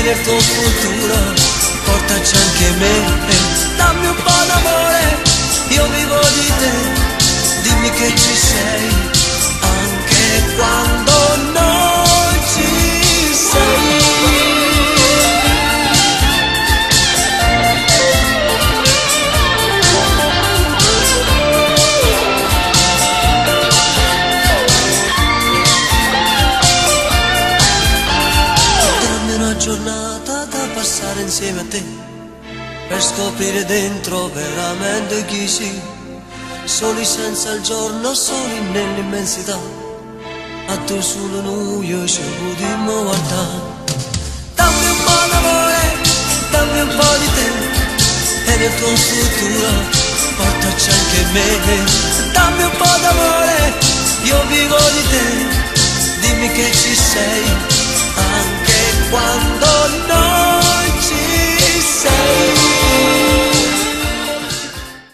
nel tuo futuro portaci anche me. Dammi un po' d'amore, io vivo di te, dimmi che ci sei anche quando non ci sei. Giornata da passare insieme a te, per scoprire dentro veramente chi si, soli senza il giorno, soli nell'immensità, a tu solo noi ci potremmo guardare. Dammi un po' d'amore, dammi un po' di te, e nel tuo futuro portaci anche me. Dammi un po' d'amore, io vivo di te, dimmi che ci sei anche quando no.